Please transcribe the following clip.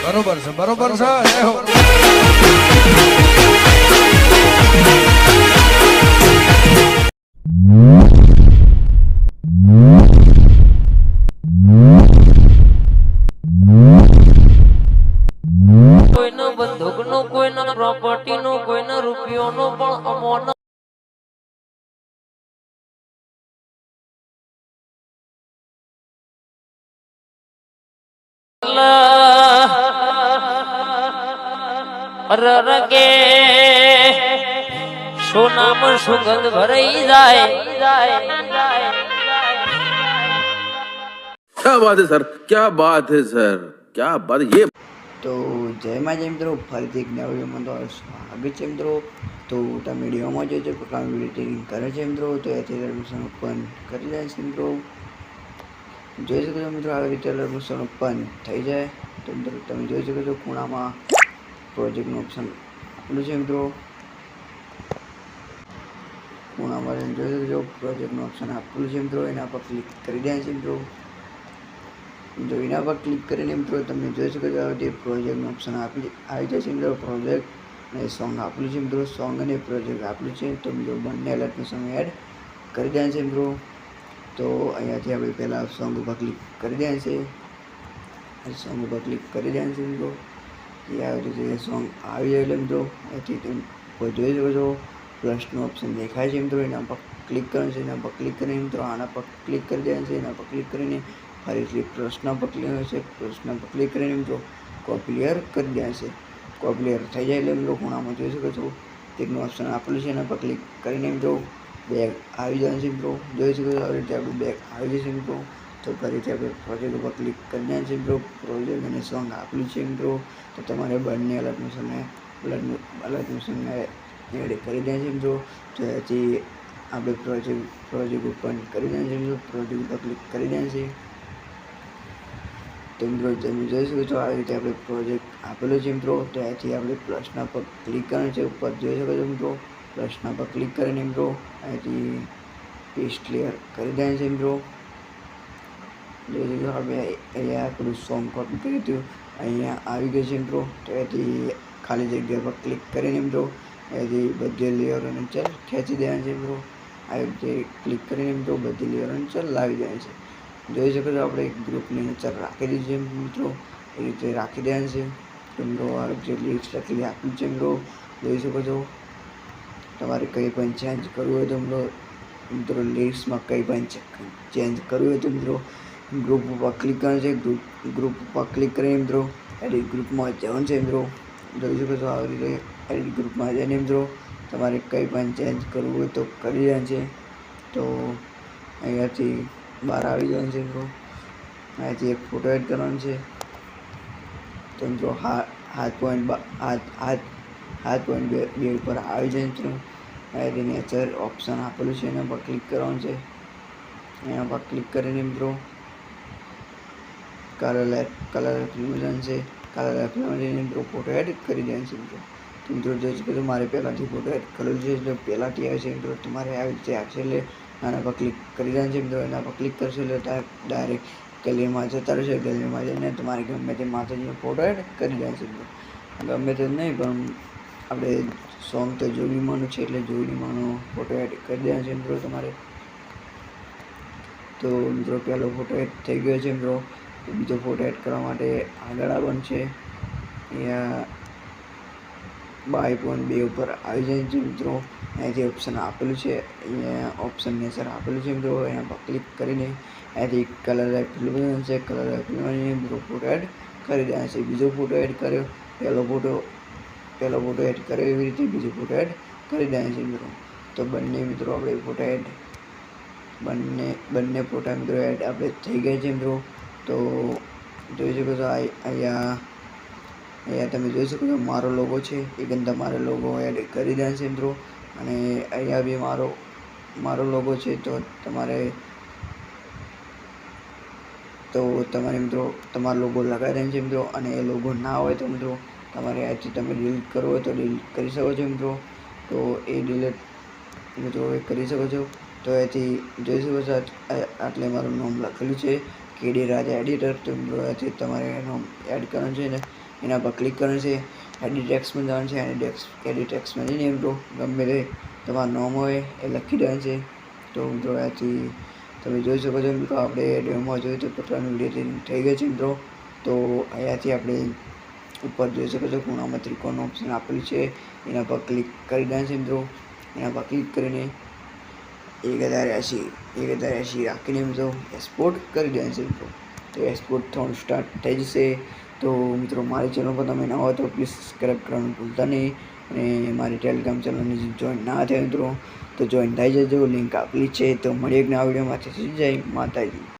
બરોબર છે બરોબર છે જય હો કોઈનો બંદૂકનો કોઈના પ્રોપર્ટીનો કોઈના રૂપિયોનો પણ અમોનો રરકે સોનામાં સુગંધ ભરાઈ જાય क्या बात है सर, क्या बात है सर, क्या बात है ये। તો જય માં જય મિત્રો, ફરીથી એક નવા વિડીયોમાં તમારું સ્વાગત છે મિત્રો. તો તમે વિડીયોમાં જોઈ છે પ્રકારનું વિડીયો ટ્રેડિંગ કરે છે મિત્રો, તો એથી એડમિશન ઓપન કરી જાય છે મિત્રો. જોઈ શકો છો મિત્રો, આવી રીતે એડમિશન ઓપન થઈ જાય તો મિત્રો તમે જોઈ શકો છો ખૂણામાં પ્રોજેક્ટનું ઓપ્શન આપેલું છે મિત્રો. ખૂણામાં જોઈ શકો છો પ્રોજેક્ટનું ઓપ્શન આપેલું છે મિત્રો, એના પર ક્લિક કરી જાય છે મિત્રો. જો એના પર ક્લિક કરીને મિત્રો તમે જોઈ શકો છો તે પ્રોજેક્ટનું ઓપ્શન આવી જાય છે મિત્રો. પ્રોજેક્ટ અને સોંગ આપેલું છે મિત્રો, સોંગ અને પ્રોજેક્ટ આપેલું છે. તો મિત્રો બંને એલર્ટનું સમય એડ કરી દે છે મિત્રો. તો અહીંયાથી આપણે પહેલાં સોંગ ઉપર ક્લિક કરી દે છે, સોંગ ઉપર ક્લિક કરી દે છે મિત્રો. એ આવી રીતે સોંગ આવી જાય એટલે મિત્રો અહીંથી તમે જોઈ શકો છો પ્લસનું ઓપ્શન દેખાય છે મિત્રો. એના પર ક્લિક કરવાનું છે, એના પર ક્લિક કરીને મિત્રો આના પર ક્લિક કરી દે છે. એના પર ક્લિક કરીને ફરીથી પ્રશ્ન પર ક્લિક છે, પ્રશ્ન પર ક્લિક કરીને મિત્રો કોપીલિયર કરી દે છે. કોપીલિયર થઈ જાય એટલે મિત્રો ખૂણામાં જોઈ શકો છો એકનું ઓપ્શન આપેલું છે, એના પર ક્લિક કરીને મિત્રો બેગ આવી જાય છે મિત્રો. જોઈ શકો છો આવી રીતે આપણું બેગ આવી જશે મિત્રો. તો ફરીથી આપણે પ્રોજેક્ટ ઉપર ક્લિક કરી દે છે મિત્રો. પ્રોજેક્ટ અને સોંગ આપેલું છે મિત્રો. તો તમારે બંને અલર્ટનું સમય એડ કરી દે છે મિત્રો. તો એથી આપણે પ્રોજેક્ટ ઓપન કરી દે છે મિત્રો. પ્રોજેક્ટ ઉપર ક્લિક કરી દે છે. તો મિત્રો તમે જોઈ શકો છો આવી રીતે આપણે પ્રોજેક્ટ આપેલો છે મિત્રો. તો અહીંથી આપણે પ્લસના પર ક્લિક કરવાનું છે. ઉપર જોઈ શકો છો મિત્રો પ્લસના પર ક્લિક કરીને મિત્રો અહીંથી પેસ્ટ ક્લિયર કરી દે છે મિત્રો. જોઈ શકો આપણે અહીંયા આપણું સોંગ કોપી કર્યું હતું, અહીંયા આવી ગયું છે મિત્રો. તો અહીંથી ખાલી જગ્યા પર ક્લિક કરીને મિત્રો અહીંથી બધી લેયરોને ચલ ખેંચી દેવાનું છે મિત્રો. આવી રીતે ક્લિક કરીને મિત્રો બધી લેયરોને ચલ લાવી દેવાની છે. જોઈ શકો છો આપણે ગ્રુપની નીચે રાખી દીધી છે મિત્રો. એ રીતે રાખી દેવાનું છે. તો મિત્રો આ જે લિસ્ટ લખેલી આપી છે મિત્રો જોઈ શકો છો. તમારે કંઈ પણ ચેન્જ કરવું હોય તો મિત્રો લિસ્ટમાં કંઈ પણ ચેન્જ કરવું હોય તો મિત્રો ગ્રુપ ઉપર ક્લિક કરવાનું છે. ગ્રુપ ઉપર ક્લિક કરીને મિત્રો એડિટ ગ્રુપમાં જવાનું છે મિત્રો. જોઈ શકો છો આવી રીતે એડિટ ગ્રુપમાં જઈને મિત્રો તમારે કંઈ પણ ચેન્જ કરવું હોય તો કરી દેવાનું છે. તો અહીંયાથી બહાર આવી જાય છે મિત્રો. અહીંયાથી એક ફોટો એડ કરવાનો છે. તો મિત્રો હાથ પોઈન્ટ બે ઉપર આવી જાય મિત્રો. અહીંયાથી નેચર ઓપ્શન આપેલું છે, એના પર ક્લિક કરવાનું છે. એના પર ક્લિક કરીને મિત્રો કલર એપ્લિકેશન છે, કલર એપ્લિકેશન મિત્રો ફોટો એડ કરી દે છે મિત્રો. તો મિત્રો જોઈ શકો છો મારે પહેલાંથી ફોટો એડ કરેલું છે એટલે પહેલાંથી આવે છે મિત્રો. તમારે આવી રીતે આવશે એટલે આના પર ક્લિક કરી દેવાનું છે મિત્રો. એના પર ક્લિક કરશો એટલે ડાયરેક્ટ ગેલેરીમાં જતા રહેશે. ગેલેરીમાં જઈને તમારે ગમે તે માતાજીનો ફોટો એડ કરી દેવાનો છે મિત્રો. ગમે તે નહીં પણ આપણે સોંગ તો જોગીમાનું છે એટલે જોગીમાનો ફોટો એડ કરી દેવાનો છે મિત્રો તમારે. તો મિત્રો પહેલો ફોટો એડ થઈ ગયો છે મિત્રો. બીજો ફોટો એડ કરવા માટે આગળ આવવાનું છે. અહીંયા 22.2 ઉપર આવી જાય છે મિત્રો. અહીંયાથી ઓપ્શન આપેલું છે, અહીંયા ઓપ્શન નેચર આપેલું છે મિત્રો. એના પર ક્લિક કરીને અહીંયાથી કલર એપ્લિકેશન છે, કલર એપ્લિકેશન મિત્રો ફોટો એડ કરી દેવાનો છે. બીજો ફોટો એડ કર્યો, પહેલો ફોટો એડ કર્યો એવી રીતે બીજો ફોટો એડ કરી દેવાનો છે મિત્રો. તો બંને મિત્રો આપણે ફોટો એડ બંને ફોટા મિત્રો એડ આપણે થઈ ગયા છે મિત્રો. તો જોઈ શકો છો અહીંયા તમે જોઈ શકો છો મારો લોગો છે, એકદમ તમારે લોગો એડ કરી દેવાનો છે મિત્રો. અને અહીંયા બી મારો લોગો છે. તો તમારે મિત્રો તમારો લોગો લગાવી દેવાનો છે મિત્રો. અને એ લોગો ના હોય તો મિત્રો તમારે અહીંથી તમે ડિલીટ કરવો હોય તો ડિલીટ કરી શકો છો મિત્રો. તો એ ડિલીટ મિત્રો કરી શકો છો. તો અહીંથી જોઈ શકો છો આટલે મારું નામ લખેલું છે. કેડી રાજા એડિટર. તો મિત્રો અહીંયાથી તમારે એનો એડ કરવાનું છે ને એના પર ક્લિક કરવાનું છે. એડિટ ટેક્સમાં જવાનું છે અને એડિટ ટેક્સમાં જઈને મિત્રો ગમે તે તમારું નામ હોય એ લખી દેવાનું છે. તો મિત્રો અહીંયાથી તમે જોઈ શકો છો મિત્રો આપણે ડેમોમાં જોયું તો પોતાનું વિડીયો થઈ ગયો છે મિત્રો. તો અહીંયાથી આપણે ઉપર જોઈ શકો છો ખૂણામાં ત્રિકોણનું ઓપ્શન આપેલું છે એના પર ક્લિક કરી દેવાનું છે મિત્રો. એના પર ક્લિક કરીને 1080 રાખીને મિત્રો એક્સપોર્ટ કરી દેવાનું છે મિત્રો. તો એક્સપોર્ટ થવાનું સ્ટાર્ટ થઈ જશે. તો મિત્રો મારી ચેનલ પર તમે નવા હોય તો પ્લીઝ સબસ્ક્રાઈબ કરવાનું ભૂલતા નહીં અને મારી ટેલિગ્રામ ચેનલને જોઈન ના થાય મિત્રો તો જોઈન થઈ જજો. લિંક આપેલી છે. તો મળીએ એક નવા વિડીયોમાં. જય માતાજી.